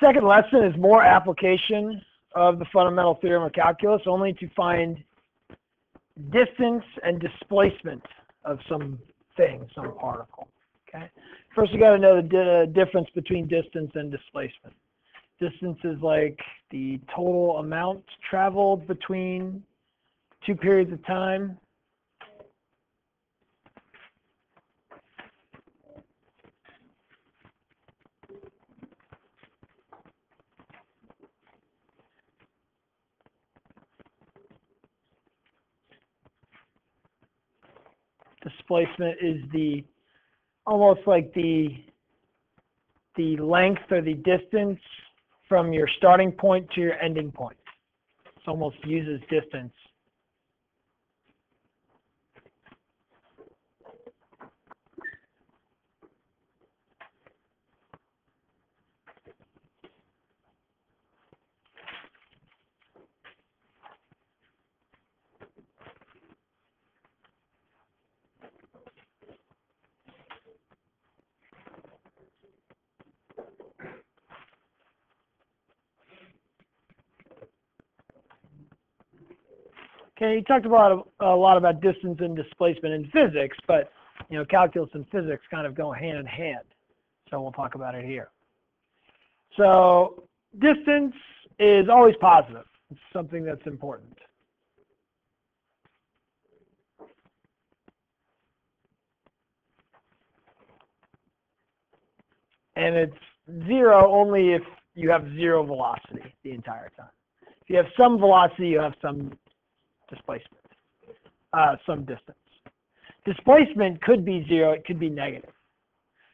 Second lesson is more application of the fundamental theorem of calculus, only to find distance and displacement of some thing, some particle. Okay. First, you got to know the difference between distance and displacement. Distance is like the total amount traveled between two periods of time. Displacement is the almost like the length or the distance from your starting point to your ending point. It almost uses distance. Okay, you talked about a lot about distance and displacement in physics, but you know, calculus and physics kind of go hand in hand. So we'll talk about it here. So distance is always positive. It's something that's important. And it's zero only if you have zero velocity the entire time. If you have some velocity, you have some displacement, some distance. Displacement could be zero, it could be negative.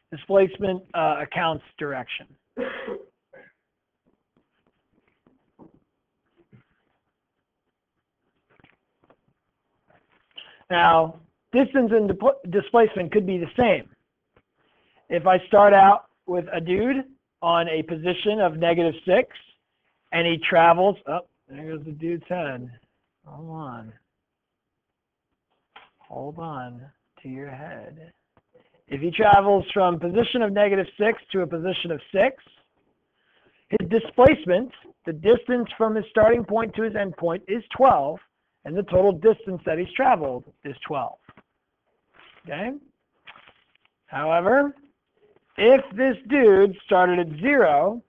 Displacement accounts direction. Now, distance and displacement could be the same. If I start out with a dude on a position of -6, and he travels, oh, there goes the dude's head. Hold on to your head. If he travels from position of -6 to a position of 6, his displacement, the distance from his starting point to his end point, is 12, and the total distance that he's traveled is 12. Okay? However, if this dude started at 0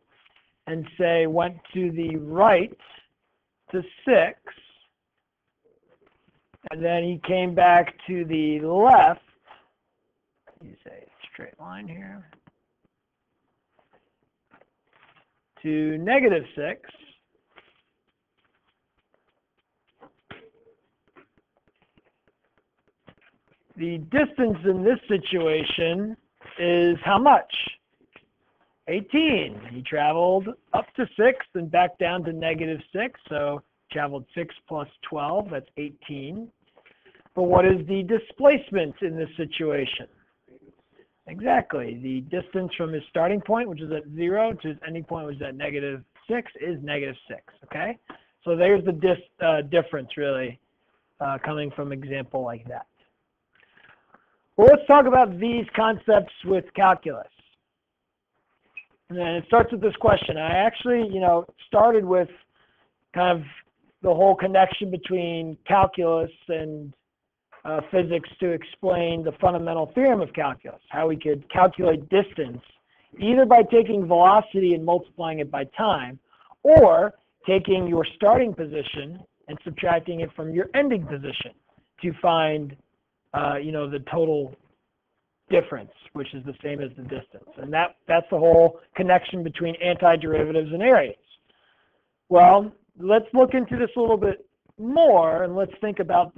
and say went to the right to 6, and then he came back to the left, you say straight line here, to -6, the distance in this situation is how much? 18. He traveled up to 6 and back down to -6, so traveled 6 plus 12, that's 18. But what is the displacement in this situation? Exactly. The distance from his starting point, which is at 0, to his ending point, which is at -6, is -6. Okay? So there's the difference, really, coming from an example like that. Well, let's talk about these concepts with calculus. And then it starts with this question. I actually, started with kind of the whole connection between calculus and physics to explain the fundamental theorem of calculus, how we could calculate distance either by taking velocity and multiplying it by time, or taking your starting position and subtracting it from your ending position to find the total difference, which is the same as the distance. And that's the whole connection between antiderivatives and areas. Well, let's look into this a little bit more, and let's think about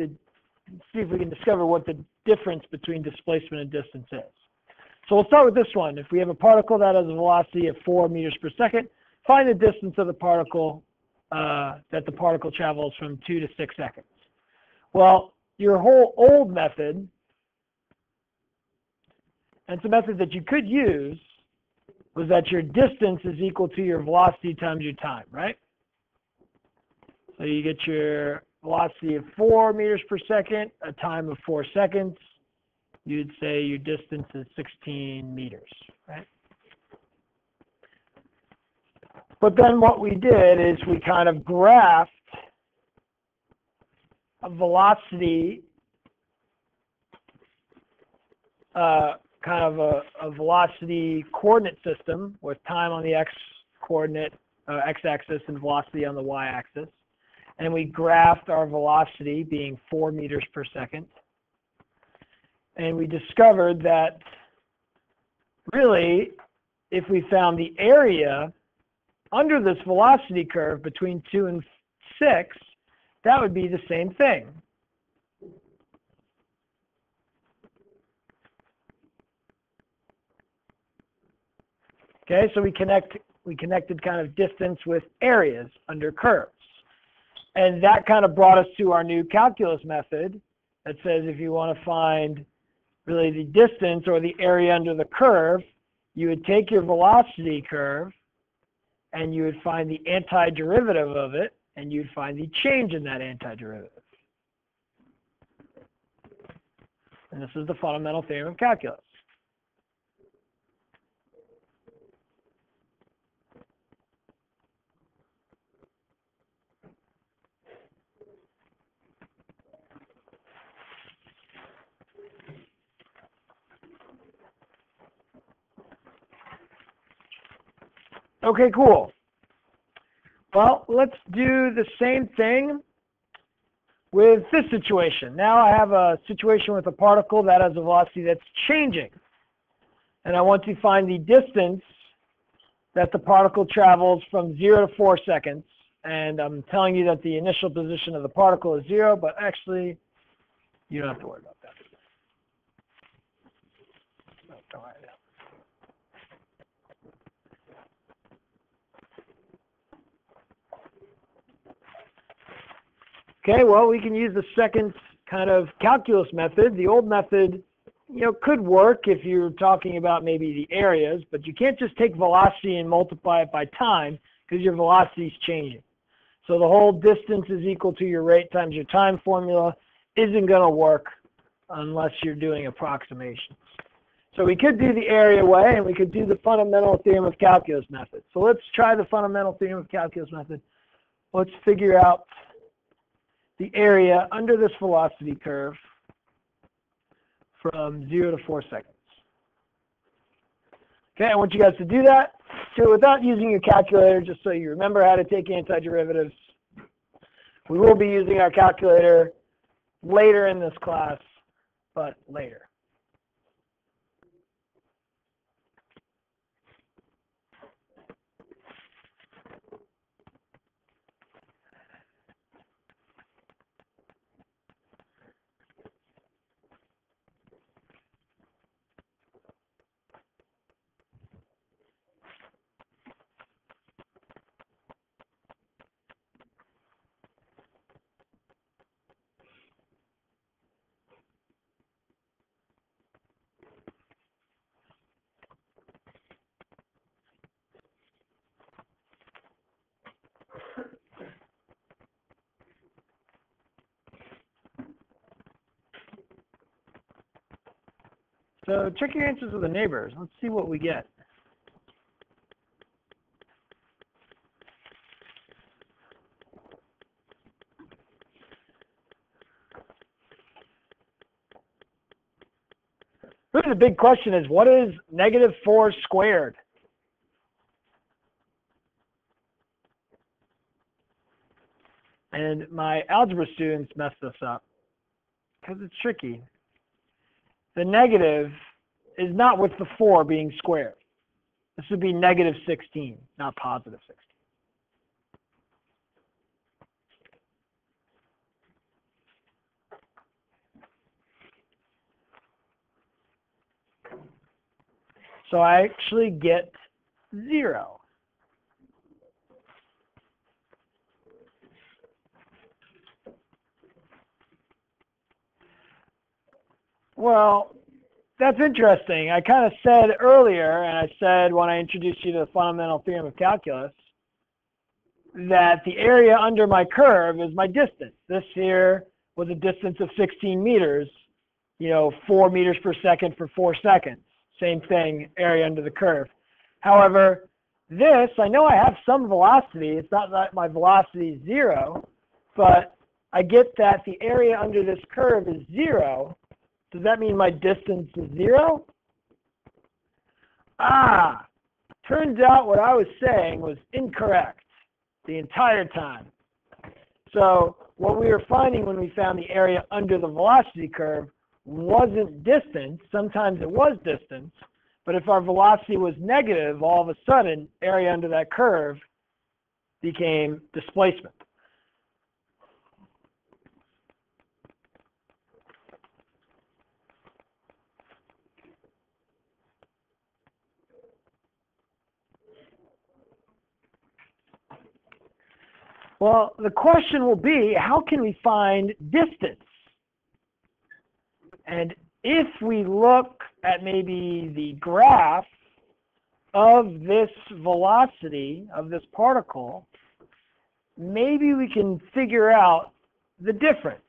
see if we can discover what the difference between displacement and distance is. So we'll start with this one. If we have a particle that has a velocity of 4 meters per second, find the distance of the particle that the particle travels from 2 to 6 seconds. Well, your whole old method, and it's a method that you could use, was that your distance is equal to your velocity times your time, right? So you get your velocity of 4 meters per second, a time of 4 seconds. You'd say your distance is 16 meters, right? But then what we did is we kind of graphed a velocity, kind of a velocity coordinate system with time on the x-coordinate, x-axis, and velocity on the y-axis. And we graphed our velocity being 4 meters per second. And we discovered that really, if we found the area under this velocity curve between 2 and 6, that would be the same thing. Okay, so we connected kind of distance with areas under curves. And that kind of brought us to our new calculus method that says if you want to find really the distance or the area under the curve, you would take your velocity curve and you would find the antiderivative of it, and you'd find the change in that antiderivative. And this is the fundamental theorem of calculus. Okay, cool. Well, let's do the same thing with this situation. Now I have a situation with a particle that has a velocity that's changing. And I want to find the distance that the particle travels from 0 to 4 seconds. And I'm telling you that the initial position of the particle is 0, but actually, you don't have to worry about that. No, don't worry about that. Okay, well, we can use the second kind of calculus method. The old method, could work if you're talking about maybe the areas, but you can't just take velocity and multiply it by time because your velocity is changing. So the whole distance is equal to your rate times your time formula isn't going to work unless you're doing approximations. So we could do the area way, and we could do the fundamental theorem of calculus method. So let's try the fundamental theorem of calculus method. Let's figure out the area under this velocity curve from 0 to 4 seconds. Okay, I want you guys to do that. Do it without using your calculator, just so you remember how to take antiderivatives. We will be using our calculator later in this class, but later. So check your answers with the neighbors. Let's see what we get. Really the big question is, what is -4 squared? And my algebra students messed this up because it's tricky. The negative is not with the 4 being squared. This would be -16, not +16. So I actually get 0. Well, that's interesting. I kind of said earlier, and I said when I introduced you to the fundamental theorem of calculus, that the area under my curve is my distance. This here was a distance of 16 meters, 4 meters per second for 4 seconds. Same thing, area under the curve. However, this, I know I have some velocity. It's not that my velocity is 0, but I get that the area under this curve is 0. Does that mean my distance is 0? Ah, turns out what I was saying was incorrect the entire time. So what we were finding when we found the area under the velocity curve wasn't distance. Sometimes it was distance. But if our velocity was negative, all of a sudden, area under that curve became displacement. Well, the question will be, how can we find distance? And if we look at maybe the graph of this velocity of this particle, maybe we can figure out the difference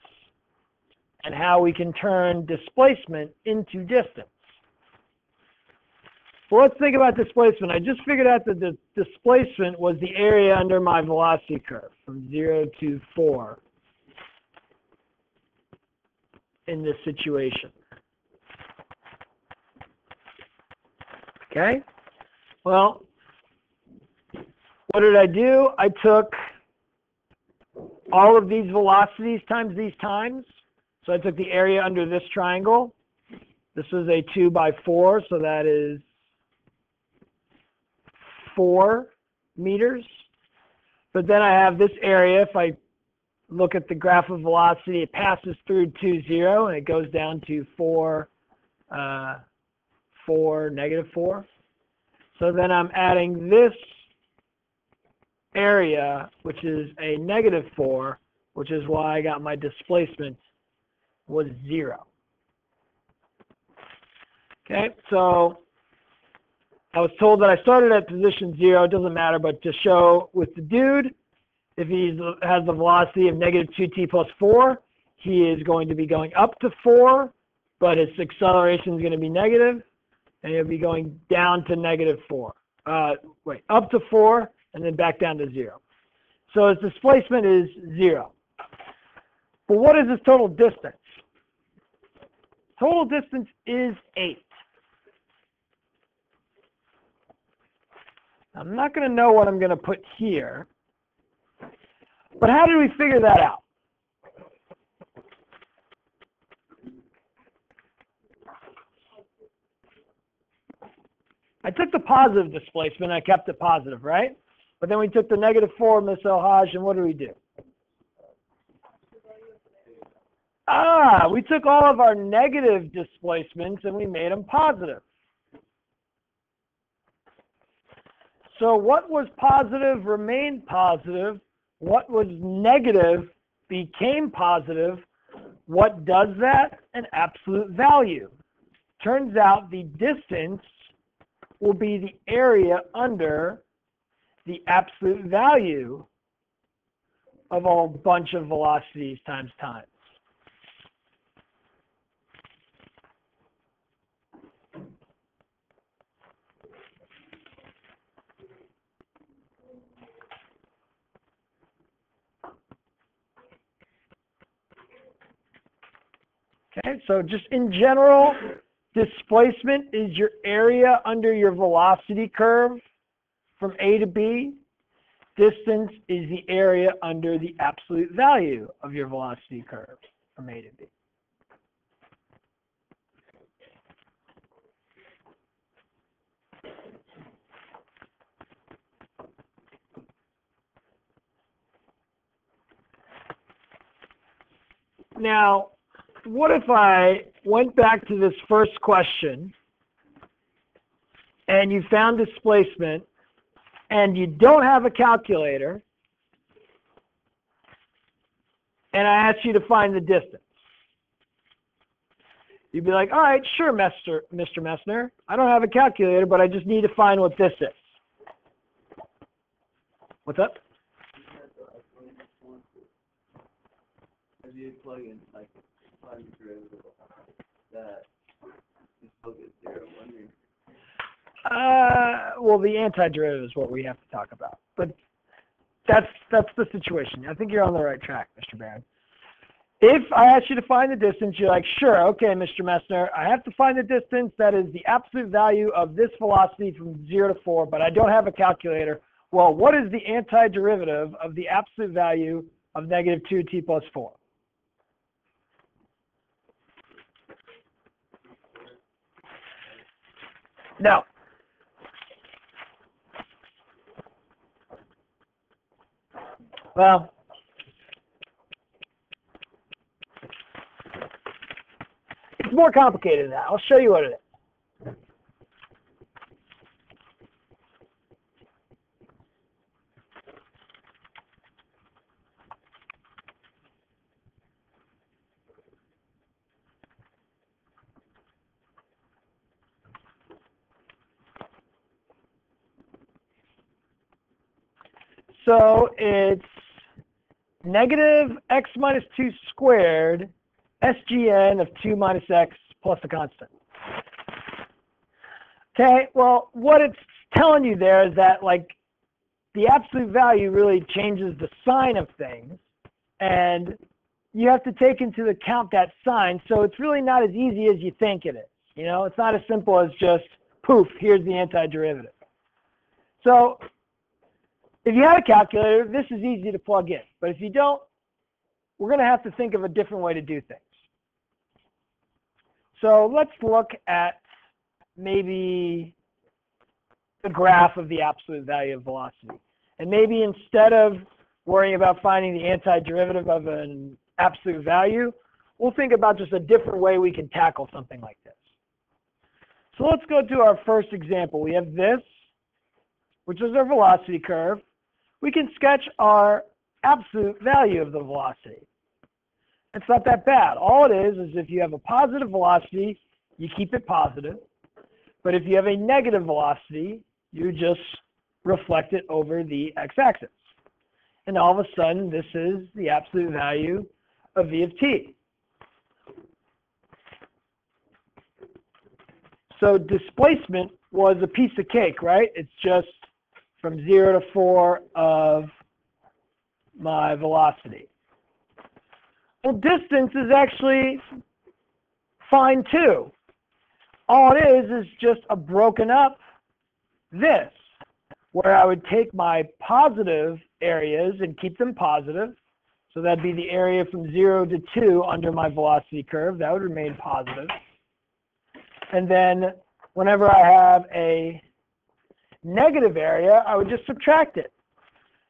and how we can turn displacement into distance. Well, let's think about displacement. I just figured out that the displacement was the area under my velocity curve from 0 to 4 in this situation. Okay? Well, what did I do? I took all of these velocities times these times. So I took the area under this triangle. This is a 2 by 4, so that is 4 meters. But then I have this area. If I look at the graph of velocity, it passes through 2, 0, and it goes down to 4, negative 4. So then I'm adding this area, which is a negative 4, which is why I got my displacement was 0. Okay, so I was told that I started at position 0. It doesn't matter, but to show with the dude, if he has the velocity of negative 2t plus 4, he is going to be going up to 4, but his acceleration is going to be negative, and he'll be going down to negative 4. Up to 4, and then back down to 0. So his displacement is 0. But what is his total distance? Total distance is 8. I'm not going to know what I'm going to put here. But how did we figure that out? I took the positive displacement, I kept it positive, right? But then we took the negative 4, Miss El-Haj, and what did we do? We took all of our negative displacements and we made them positive. So what was positive remained positive. What was negative became positive. What does that? An absolute value. Turns out the distance will be the area under the absolute value of a bunch of velocities times time. Okay, so just in general, displacement is your area under your velocity curve from A to B. Distance is the area under the absolute value of your velocity curve from A to B. Now, what if I went back to this first question and you found displacement and you don't have a calculator and I asked you to find the distance? You'd be like, all right, sure, Mr. Messner. I don't have a calculator, but I just need to find what this is. What's up? If you plug in like that, you still get 0. Well, the antiderivative is what we have to talk about. But that's the situation. I think you're on the right track, Mr. Barron. If I ask you to find the distance, you're like, sure, okay, Mr. Messner, I have to find the distance that is the absolute value of this velocity from 0 to 4, but I don't have a calculator. Well, what is the antiderivative of the absolute value of negative 2t plus 4? No. Well, it's more complicated than that. I'll show you what it is. So it's negative x minus 2 squared SGN of 2 minus x plus a constant. Okay, well, what it's telling you there is that, like, the absolute value really changes the sign of things, and you have to take into account that sign, so it's really not as easy as you think it is. You know, it's not as simple as just, poof, here's the antiderivative. So if you had a calculator, this is easy to plug in. But if you don't, we're going to have to think of a different way to do things. So let's look at maybe the graph of the absolute value of velocity. And maybe instead of worrying about finding the antiderivative of an absolute value, we'll think about just a different way we can tackle something like this. So let's go to our first example. We have this, which is our velocity curve. We can sketch our absolute value of the velocity. It's not that bad. All it is if you have a positive velocity, you keep it positive. But if you have a negative velocity, you just reflect it over the x-axis. And all of a sudden, this is the absolute value of v of t. So displacement was a piece of cake, right? It's just from 0 to 4 of my velocity. Well, distance is actually fine too. All it is just a broken up this, where I would take my positive areas and keep them positive. So that'd be the area from 0 to 2 under my velocity curve. That would remain positive. And then whenever I have a negative area, I would just subtract it.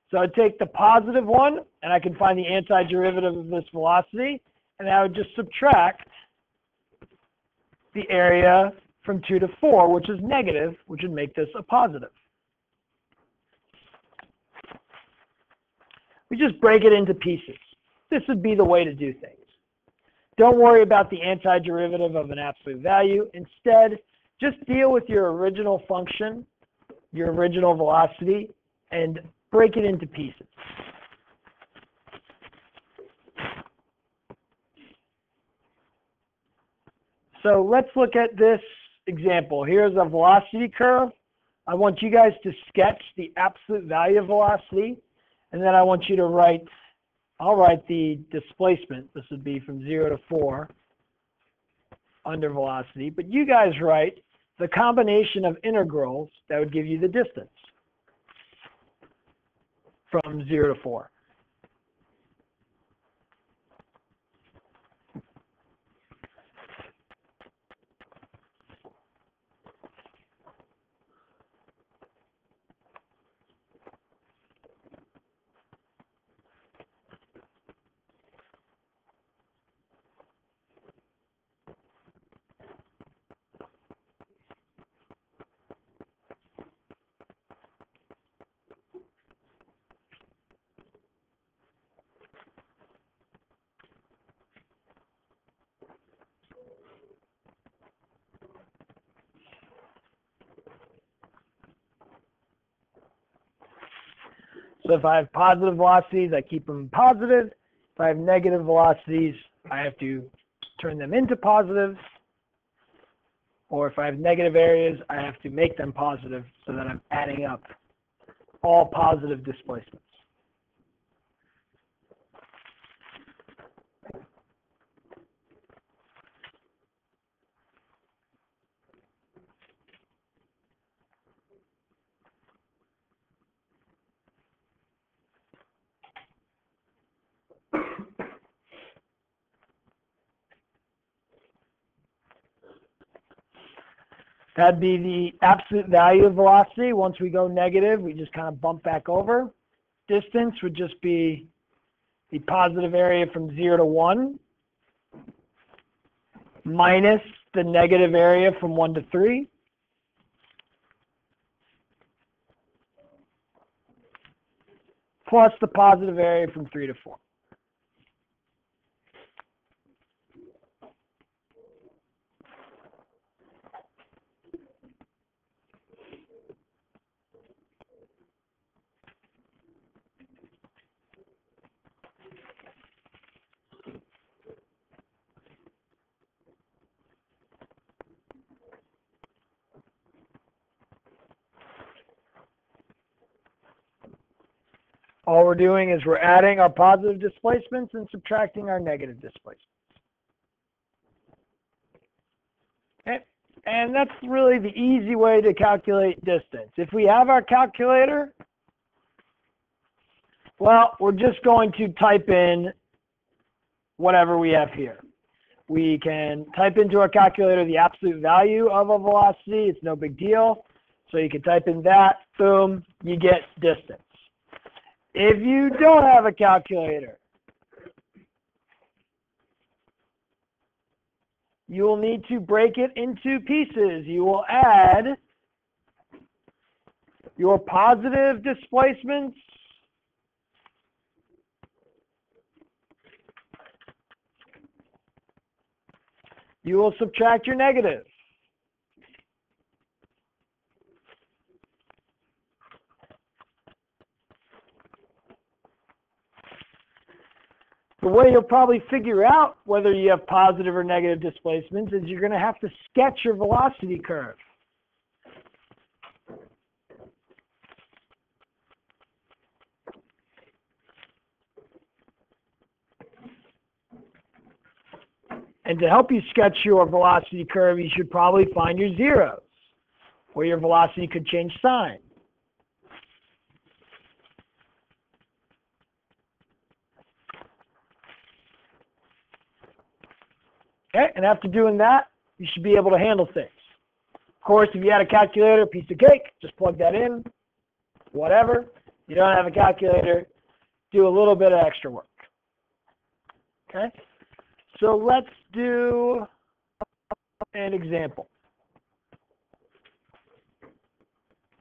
So I'd take the positive one, and I can find the antiderivative of this velocity, and I would just subtract the area from 2 to 4, which is negative, which would make this a positive. We just break it into pieces. This would be the way to do things. Don't worry about the antiderivative of an absolute value. Instead, just deal with your original function, your original velocity, and break it into pieces. So let's look at this example. Here's a velocity curve. I want you guys to sketch the absolute value of velocity, and then I want you to write, I'll write the displacement. This would be from 0 to 4 under velocity, but you guys write the combination of integrals that would give you the distance from 0 to 4. So if I have positive velocities, I keep them positive. If I have negative velocities, I have to turn them into positives. or if I have negative areas, I have to make them positive so that I'm adding up all positive displacements. That'd be the absolute value of velocity. Once we go negative, we just kind of bump back over. Distance would just be the positive area from 0 to 1 minus the negative area from 1 to 3. Plus the positive area from 3 to 4. All we're doing is we're adding our positive displacements and subtracting our negative displacements. Okay, and that's really the easy way to calculate distance. If we have our calculator, well, we're just going to type in whatever we have here. We can type into our calculator the absolute value of a velocity. It's no big deal. So you can type in that, boom, you get distance. If you don't have a calculator, you will need to break it into pieces. You will add your positive displacements you will subtract your negative. The way you'll probably figure out whether you have positive or negative displacements is you're going to have to sketch your velocity curve. And to help you sketch your velocity curve, you should probably find your zeros, where your velocity could change sign. Okay, and after doing that, you should be able to handle things. Of course, if you had a calculator, piece of cake, just plug that in, whatever. You don't have a calculator, do a little bit of extra work. Okay, so let's do an example.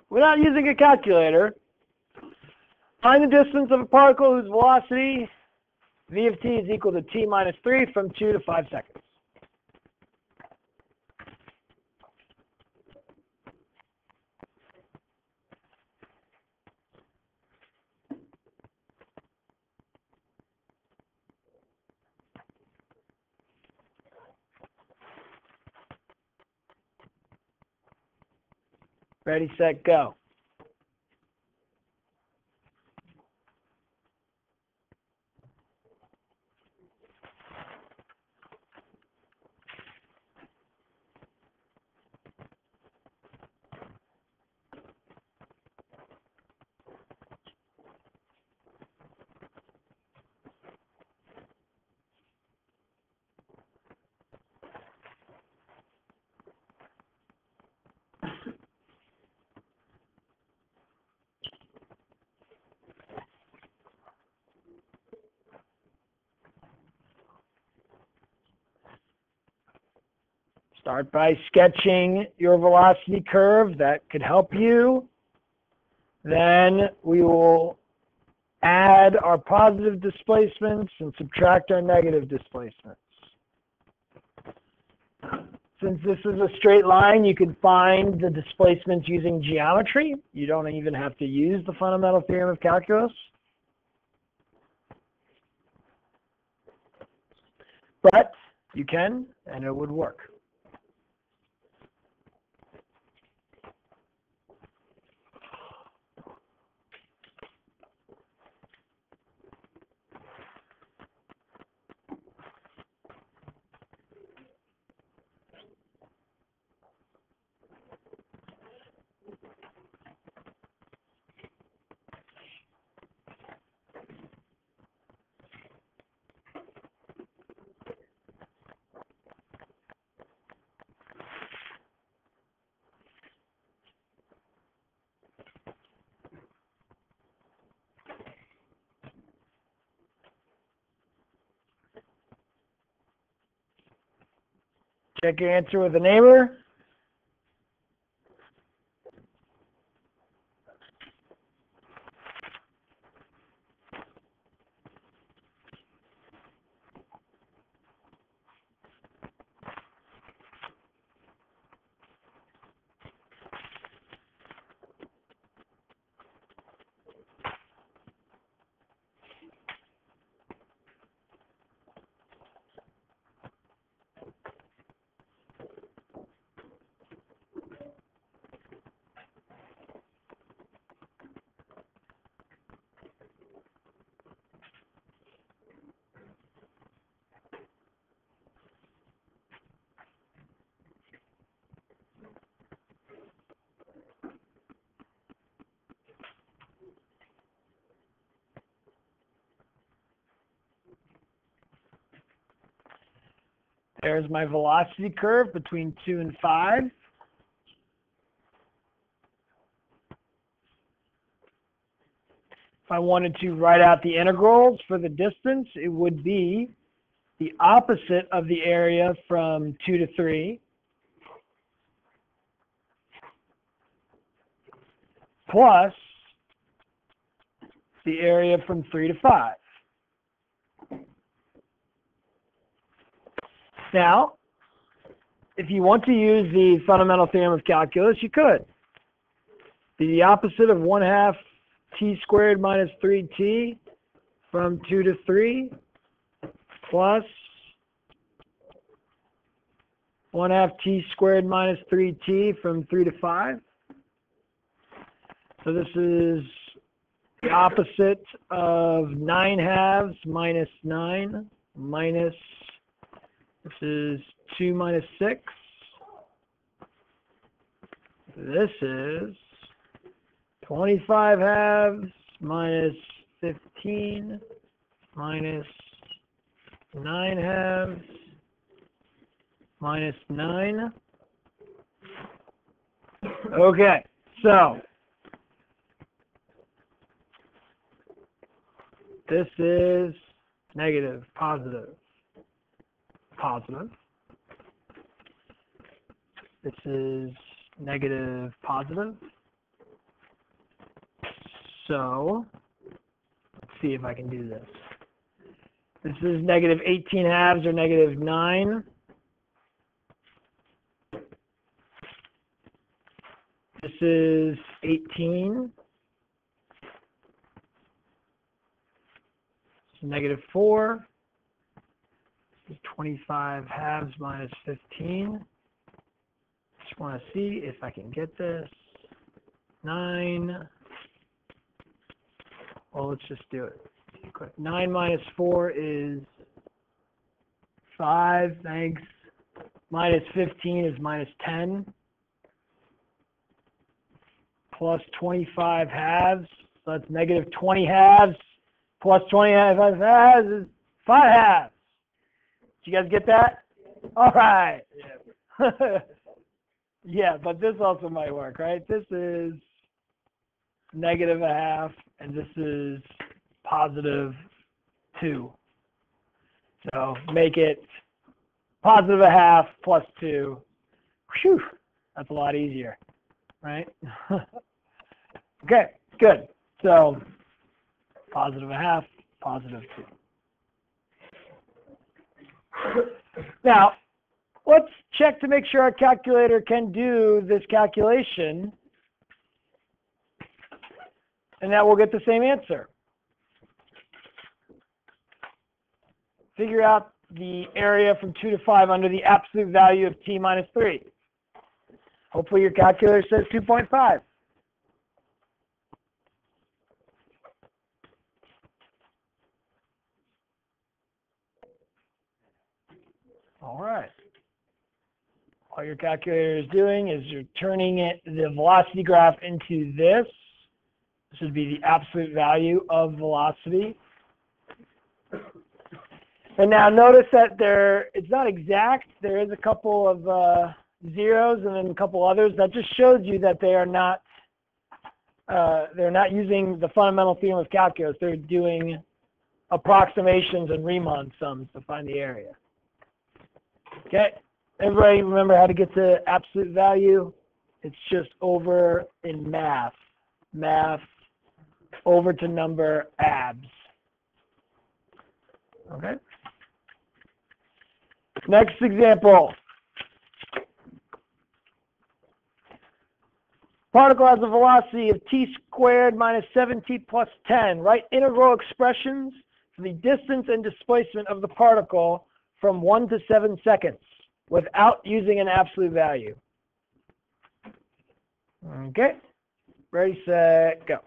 Without using a calculator, find the distance of a particle whose velocity v of t is equal to t minus 3 from 2 to 5 seconds. Ready, set, go. Start by sketching your velocity curve. That could help you. Then we will add our positive displacements and subtract our negative displacements. Since this is a straight line, you can find the displacements using geometry. You don't even have to use the fundamental theorem of calculus. But you can, and it would work. Check your answer with a neighbor. There's my velocity curve between 2 and 5. If I wanted to write out the integrals for the distance, it would be the opposite of the area from 2 to 3 plus the area from 3 to 5. Now, if you want to use the fundamental theorem of calculus, you could. The opposite of 1/2 t squared minus 3t from 2 to 3 plus 1/2 t squared minus 3t from 3 to 5. So this is the opposite of 9/2 minus 9 minus, this is 2 minus 6. This is 25/2 minus 15 minus 9/2 minus 9. Okay, so this is negative, positive, positive. This is negative, positive. So let's see if I can do this. This is negative 18/2 or negative 9. This is 18. This is negative 4. This is 25/2 minus 15. Just want to see if I can get this. 9. Well, let's just do it. Quick. 9 minus 4 is 5. Thanks. Minus 15 is minus 10. Plus 25/2. So that's negative 20/2. Plus 20/2 is 5/2. Did you guys get that? All right. Yeah. Yeah, but this also might work, right? This is negative 1/2, and this is positive 2. So make it positive 1/2 plus 2. Whew, that's a lot easier, right? Okay, good. So positive 1/2, positive 2. Now, let's check to make sure our calculator can do this calculation, and that we'll get the same answer. Figure out the area from 2 to 5 under the absolute value of t minus 3. Hopefully your calculator says 2.5. All right. All your calculator is doing is you're turning the velocity graph into this. This would be the absolute value of velocity. And now notice that it's not exact. There is a couple of zeros and then a couple others. That just shows you that they're not using the fundamental theorem of calculus. They're doing approximations and Riemann sums to find the area. Okay, Everybody remember how to get to absolute value? It's just over in math. Math over to number abs. Okay. Next example. Particle has a velocity of t squared minus 7t plus 10. Write integral expressions for the distance and displacement of the particle from 1 to 7 seconds without using an absolute value. Okay. Ready, set, go.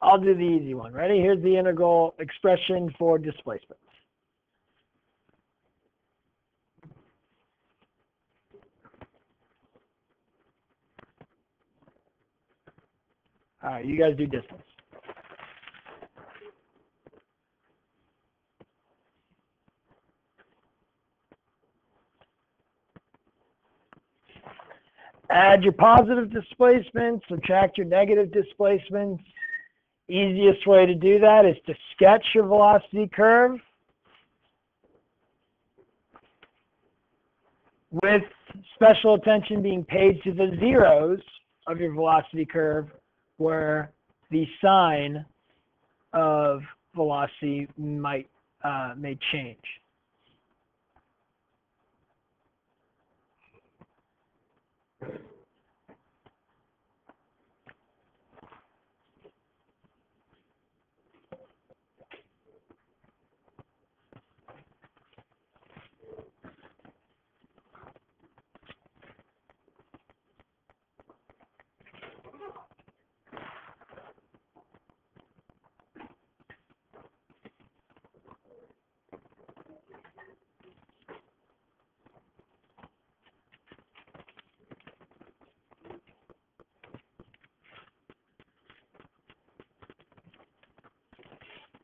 I'll do the easy one. Ready? Here's the integral expression for displacement. All right, you guys do distance. Add your positive displacements, subtract your negative displacements. Easiest way to do that is to sketch your velocity curve with special attention being paid to the zeros of your velocity curve where the sign of velocity may change.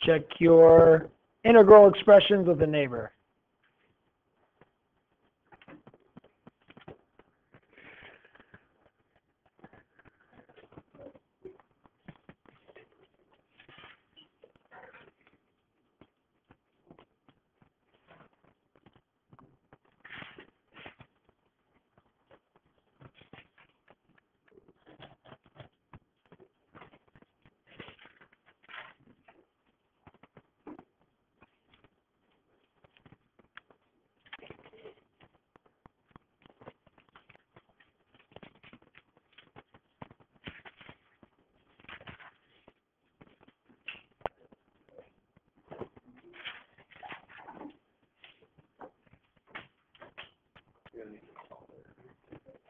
Check your integral expressions with a neighbor.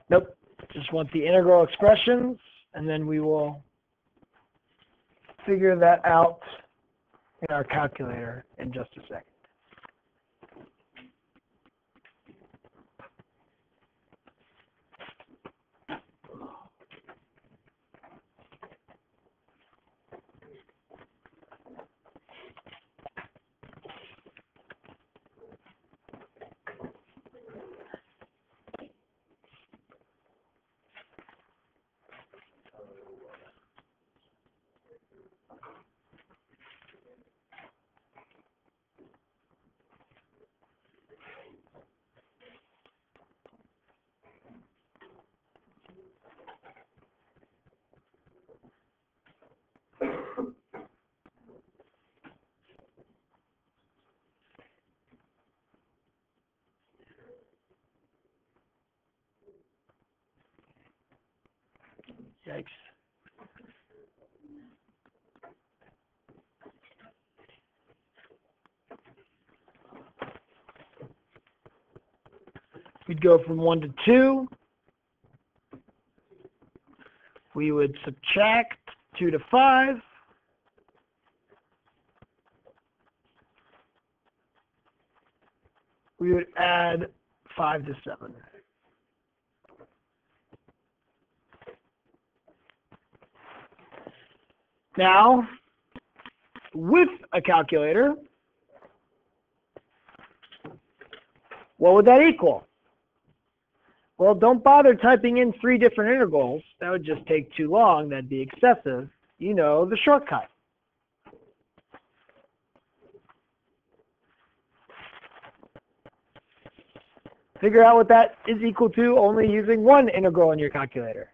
Nope, just want the integral expressions, and then we will figure that out in our calculator in just a second. Yikes. We'd go from 1 to 2. We would subtract 2 to 5. we would add 5 to 7. Now, with a calculator, what would that equal? Well, don't bother typing in 3 different integrals. That would just take too long. That'd be excessive. You know the shortcut. Figure out what that is equal to only using one integral in your calculator.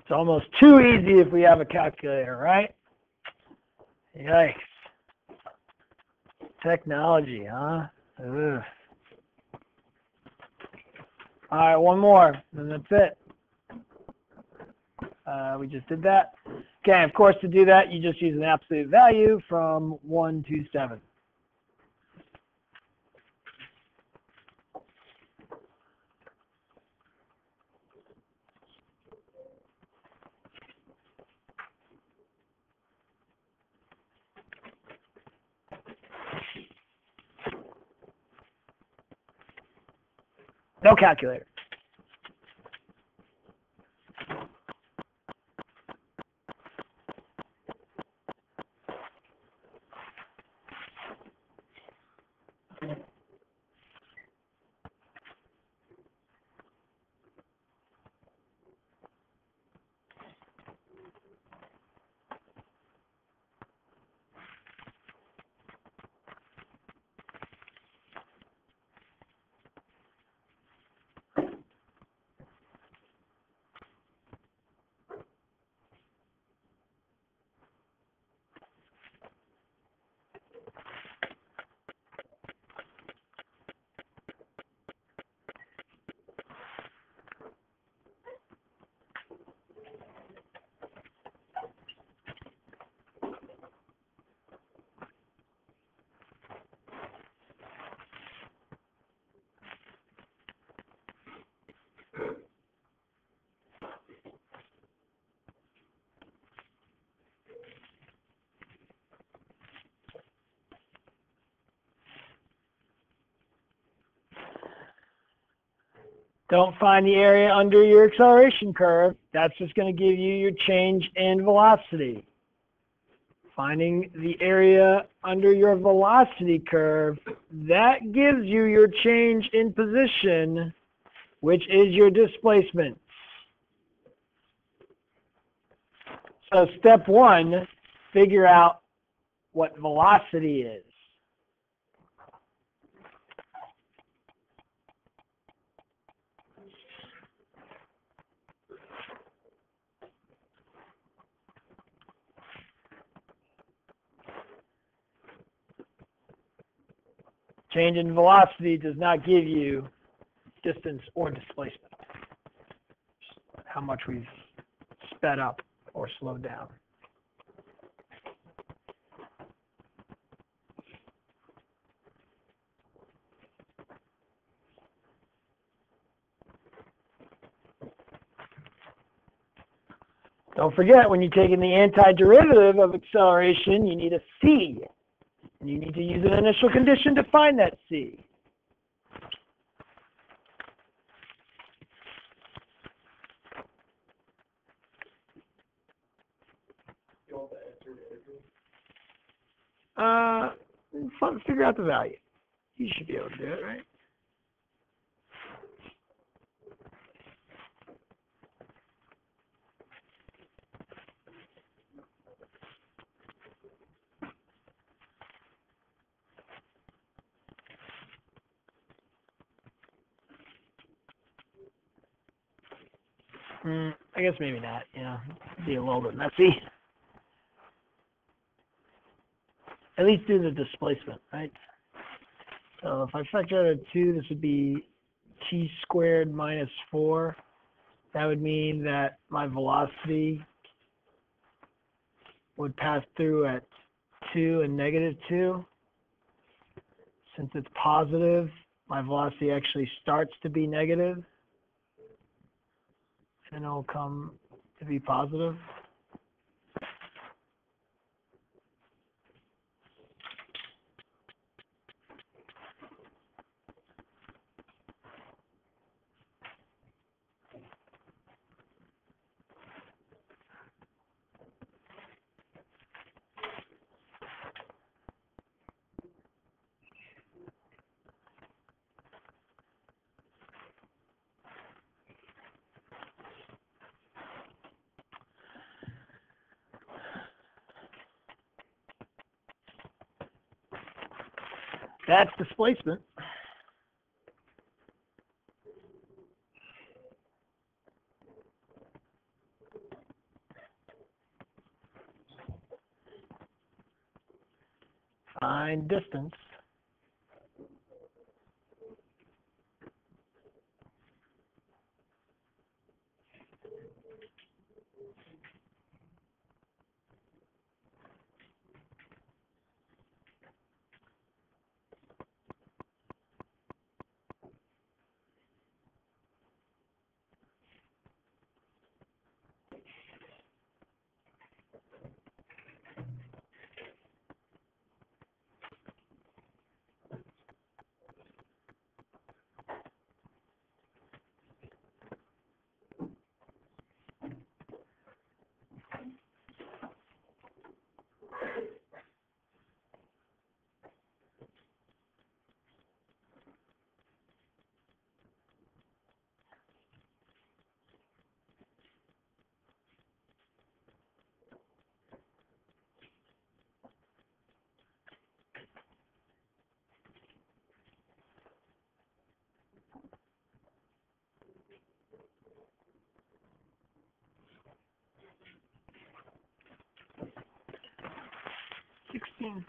It's almost too easy if we have a calculator, right? Yikes. Technology, huh? Ugh. All right, one more, and that's it. We just did that. Okay, of course, to do that, you just use an absolute value from 1 to 7. No calculator. Don't find the area under your acceleration curve. That's just going to give you your change in velocity. Finding the area under your velocity curve, that gives you your change in position, which is your displacement. So step 1, figure out what velocity is. Change in velocity does not give you distance or displacement, how much we've sped up or slowed down. Don't forget, when you're taking the antiderivative of acceleration, you need a c. And you need to use an initial condition to find that c. Figure out the value. You should be able to do it, right? I guess maybe not, be a little bit messy. at least do the displacement, right? So if I factor out a 2, this would be t squared minus 4. That would mean that my velocity would pass through at 2 and negative 2. Since it's positive, my velocity actually starts to be negative, and it'll come to be positive. That's displacement. Find distance.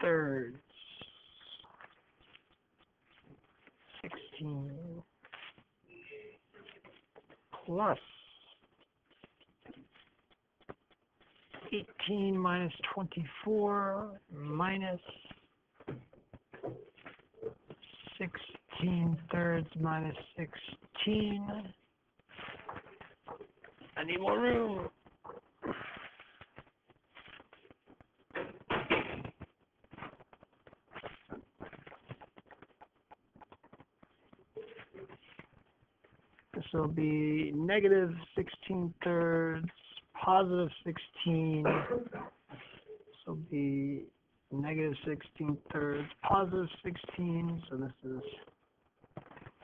Thirds. 16 plus 18 minus 24 minus 16 thirds minus 16. I need more room. This will be negative 16 thirds, positive 16. This will be negative 16 thirds, positive 16. So this is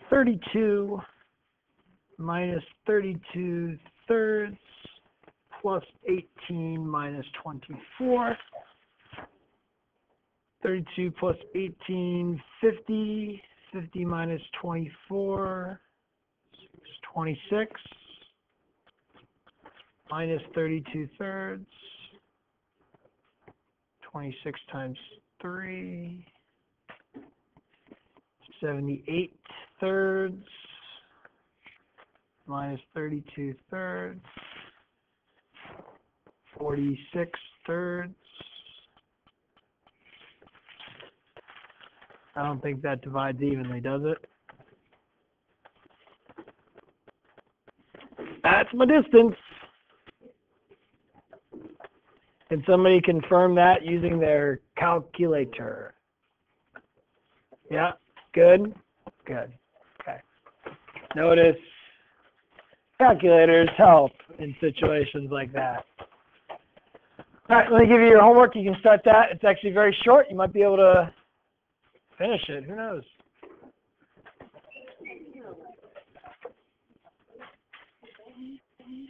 32 minus 32 thirds plus 18 minus 24. 32 plus 18, 50. 50 minus 24. 26 minus 32 thirds, 26 times 3, 78 thirds minus 32 thirds, 46 thirds. I don't think that divides evenly, does it? That's my distance. Can somebody confirm that using their calculator? Yeah, good? Good. Okay. Notice calculators help in situations like that. All right, let me give you your homework. You can start that. It's actually very short. You might be able to finish it. Who knows?